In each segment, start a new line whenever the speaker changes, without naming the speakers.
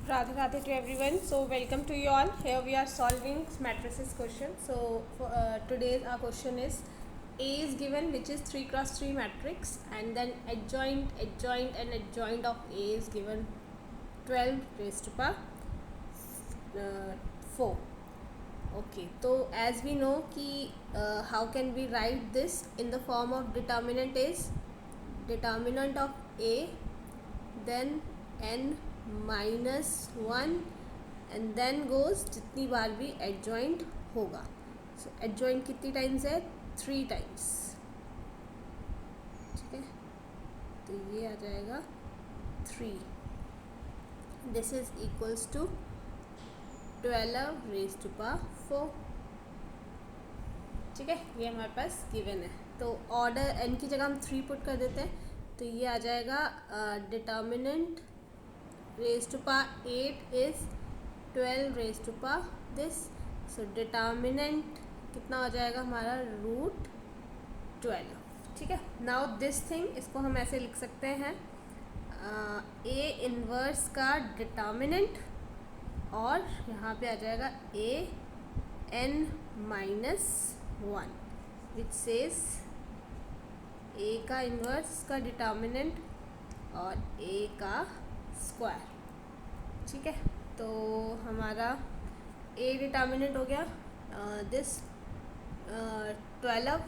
Radhe Radhe to everyone. So welcome to you all. Here we are solving matrices question. So today's our question is A is given, which is 3 cross 3 matrix, and then adjoint, and adjoint of A is given 12 raised to power 4. Okay, so as we know कि how can we write this in the form of determinant is determinant of A, then n minus one and then goes जितनी बार भी adjoint होगा. सो adjoint कितनी times है? 3 times. ठीक है, तो ये आ जाएगा 3. This is equals to 12 raise to power 4. ठीक है, ये हमारे पास गिवन है. तो ऑर्डर n की जगह हम 3 पुट कर देते हैं, तो ये आ जाएगा determinant raised to power 8 is 12 raised to power this. So determinant कितना हो जाएगा हमारा? रूट 12. ठीक है, नाउ दिस थिंग, इसको हम ऐसे लिख सकते हैं ए इनवर्स का डिटर्मिनेंट, और यहाँ पे आ जाएगा A N minus one, which says A का इनवर्स का डिटर्मिनेंट और ए का स्क्वायर. ठीक है, तो हमारा ए डिटर्मिनेंट हो गया this 12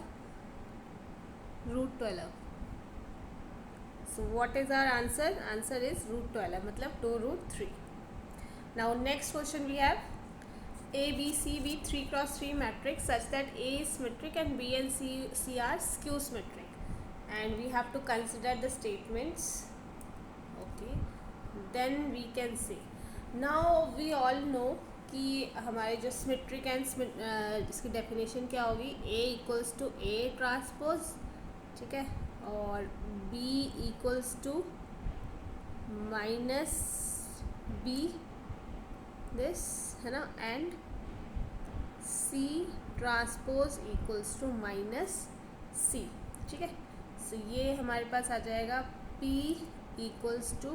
root 12. So what is our answer? Answer is root 12, मतलब 2 root 3. Now next question we have A B C be 3 cross 3 matrix such that A is symmetric and B and C are skew symmetric, and we have to consider the statements. Okay, then we can say, now we all know कि हमारे जो symmetric and इसकी definition क्या होगी? A equals to A transpose, ठीक है, और B equals to minus B this, है ना, and C transpose equals to minus C. ठीक है, सो ये हमारे पास आ जाएगा P equals to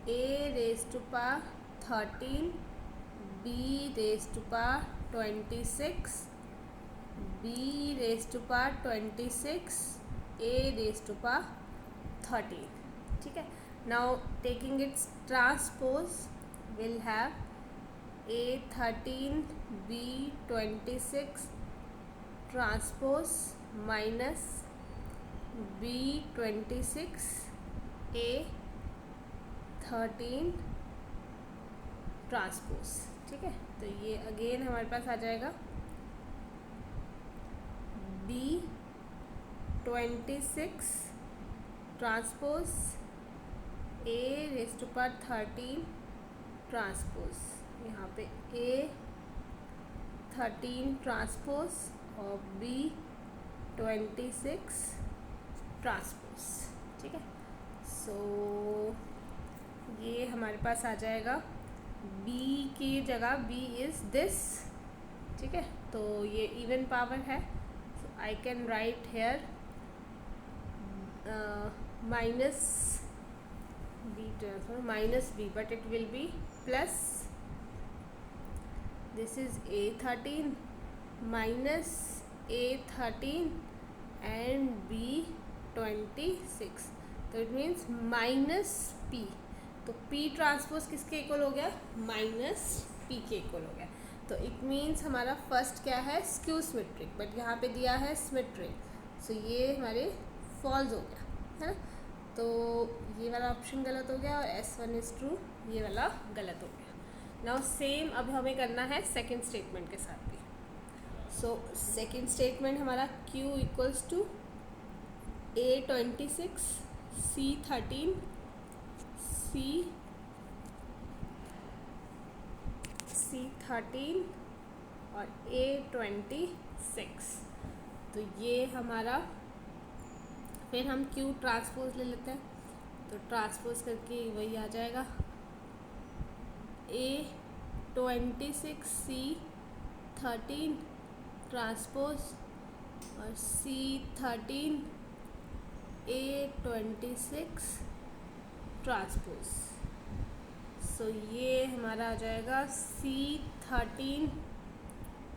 A raise to power 13, B raise to power 26, B raise to power 26, A raise to power 13. ठीक है, now taking its transpose will have A 13, B 26 transpose minus B 26 A 13 transpose. ठीक है, तो ये again हमारे पास आ जाएगा B 26 transpose A raise to power 13 transpose. यहाँ पे A 13 ट्रांसपोज और B 26 ट्रांसपोज. ठीक है, सो ये हमारे पास आ जाएगा B की जगह B इज़ दिस. ठीक है, तो ये इवन पावर है, so I can write here minus B transfer minus B, but it will be plus. This is A 13 minus A 13 and B 26, तो इट मीन्स माइनस P. तो P transpose किसके equal हो गया? Minus P के equal हो गया. तो it means हमारा फर्स्ट क्या है? स्क्यू सिमेट्रिक, बट यहाँ पे दिया है सिमेट्रिक, सो ये हमारे फॉल्स हो गया, है ना. तो ये वाला ऑप्शन गलत हो गया और S1 इज़ ट्रू, ये वाला गलत हो गया. नाउ सेम अब हमें करना है सेकेंड स्टेटमेंट के साथ भी. सो सेकेंड स्टेटमेंट हमारा Q equals to A 26 C 13 C 13 और A 26. तो ये हमारा, फिर हम Q ट्रांसपोज ले लेते हैं, तो ट्रांसपोज करके वही आ जाएगा A 26 C 13 ट्रांसपोज और C 13 A 26 ट्रांसपोज. सो ये हमारा आ जाएगा C13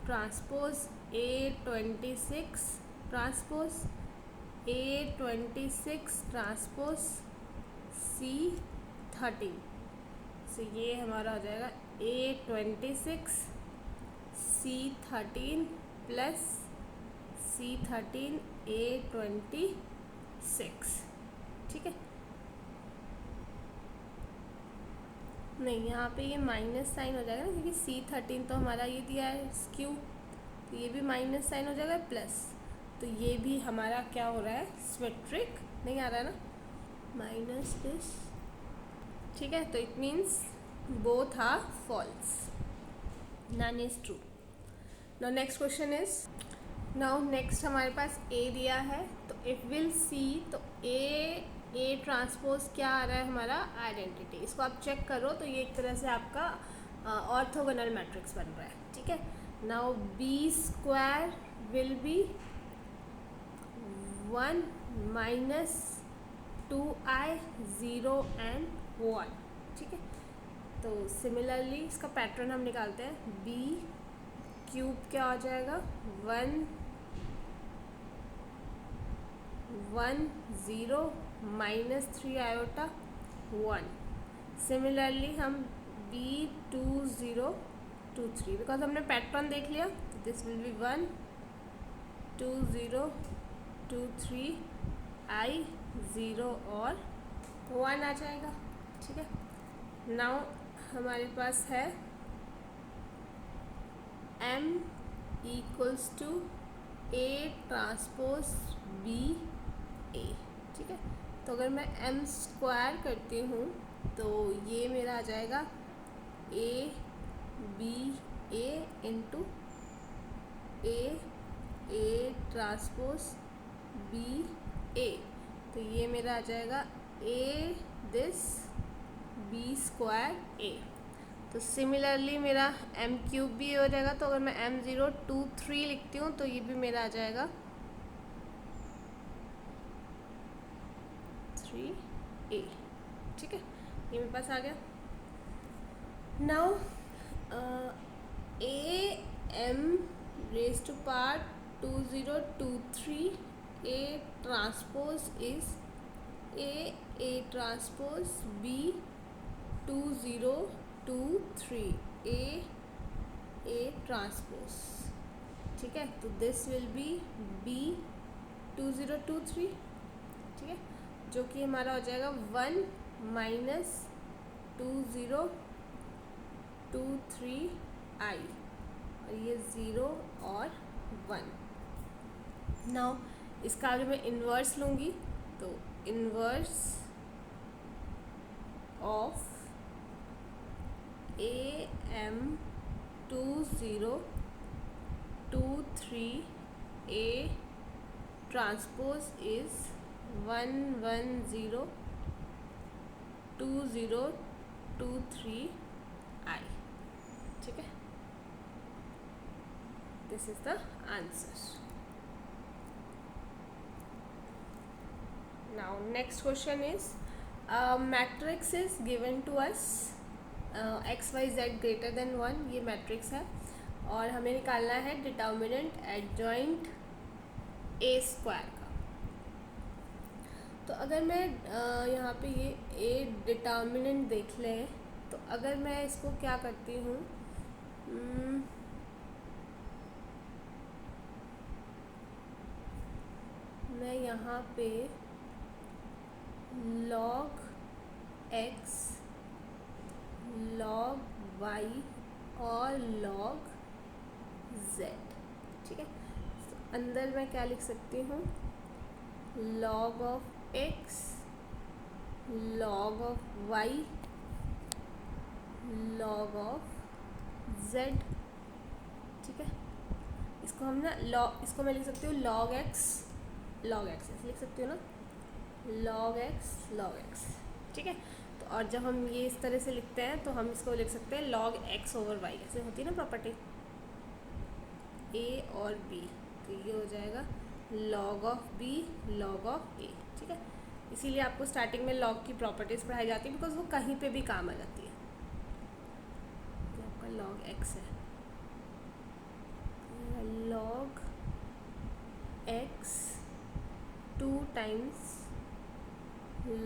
transpose A26 transpose A26 transpose C13। सो ये हमारा हो जाएगा A26 C13 plus C13 A26। ठीक है, नहीं यहाँ पे ये माइनस साइन हो जाएगा ना, क्योंकि C13 तो हमारा ये दिया है स्क्यू, तो ये भी माइनस साइन हो जाएगा प्लस, तो ये भी हमारा क्या हो रहा है, सिमेट्रिक नहीं आ रहा है ना, माइनस दिस। ठीक है, तो it means both are false, none is true. Now next question is, now next हमारे पास A दिया है, तो इफ विल सी, तो A ट्रांसपोज क्या आ रहा है हमारा, आइडेंटिटी। इसको आप चेक करो तो ये एक तरह से आपका ऑर्थोगोनल मैट्रिक्स बन रहा है। ठीक है, now B square will be 1 minus 2i 0 and 1। ठीक है, तो सिमिलरली इसका पैटर्न हम निकालते हैं। B क्यूब क्या हो जाएगा, 1 0 माइनस 3 आयोटा 1। सिमिलरली हम B 2 0 2 3, बिकॉज हमने पैटर्न देख लिया, दिस विल बी 1 2 0 2 3 I 0 और 1 आ जाएगा। ठीक है, नाउ हमारे पास है M equals to A transpose B A। ठीक है, तो अगर मैं M स्क्वायर करती हूँ तो ये मेरा आ जाएगा A B A into A transpose B A, तो ये मेरा आ जाएगा A this B square A। तो सिमिलरली मेरा M क्यूब भी हो जाएगा, तो अगर मैं M0 2 3 लिखती हूँ तो ये भी मेरा आ जाएगा 3A। ठीक है, ये मेरे पास आ गया। Now A M raise to power 2023 A transpose is A transpose B 2023 A transpose. ठीक है, तो दिस विल बी B 2023। ठीक है, जो कि हमारा हो जाएगा 1 माइनस 2023 I, और ये 0 और 1। नाउ इसका अगर मैं इन्वर्स लूँगी तो inverse of AM 2023 A transpose is 1 1 0 2 0 2 3 I। ठीक है, this is the answer. Now next question is, matrix is given to us x y z greater than 1, ये मैट्रिक्स है, और हमें निकालना है डिटर्मिनेंट एडजॉइंट A स्क्वायर का। तो अगर मैं यहाँ पे ये A डिटर्मिनेंट देख लें, तो अगर मैं इसको क्या करती हूँ, मैं यहाँ पे log x log y और log z। ठीक है, तो अंदर मैं क्या लिख सकती हूँ, log of x log of y log of z। ठीक है, इसको हम ना इसको मैं लिख सकती हूँ log x ऐसे लिख सकती हूँ ना, log x। ठीक है, तो और जब हम ये इस तरह से लिखते हैं तो हम इसको लिख सकते हैं log x ओवर y, ऐसे होती है ना प्रॉपर्टी A और B, तो ये हो जाएगा log of B log of A। ठीक है, इसीलिए आपको स्टार्टिंग में log की प्रॉपर्टीज़ पढ़ाई जाती है, बिकॉज वो कहीं पे भी काम आ जाती है। आपका log x है, log x 2 times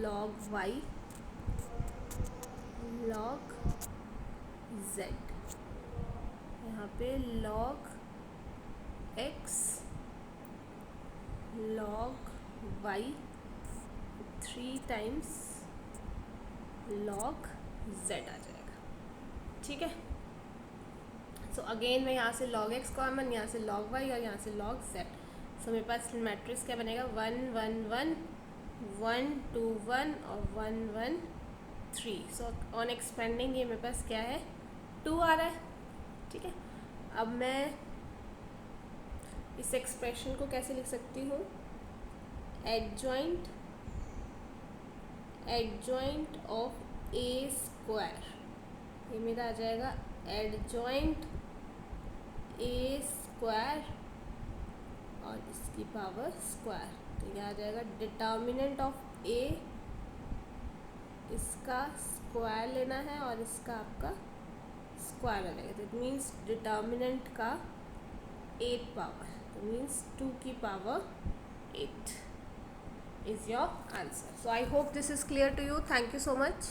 log y log z, यहाँ पे log x log y 3 times log z आ जाएगा। ठीक है, सो अगेन मैं यहाँ से log x कॉमन, यहाँ से log y और यहाँ से log z, सो मेरे पास मैट्रिक्स क्या बनेगा 1 1 1 1 2 1 और 1 1 3। सो ऑन एक्सपेंडिंग ये मेरे पास क्या है 2 आ रहा है। ठीक है, अब मैं इस एक्सप्रेशन को कैसे लिख सकती हूँ, एडजॉइंट ऑफ ए स्क्वायर, ये मेरा आ जाएगा एडजॉइंट ए स्क्वायर और इसकी पावर स्क्वायर, तो यह आ जाएगा डिटर्मिनेंट ऑफ ए, इसका स्क्वायर लेना है और इसका आपका स्क्वायर आ जाएगा, तो इट मीन्स डिटर्मिनेंट का 8 पावर, तो मीन्स 2 की power 8 is your answer. So I hope this is clear to you. Thank you so much.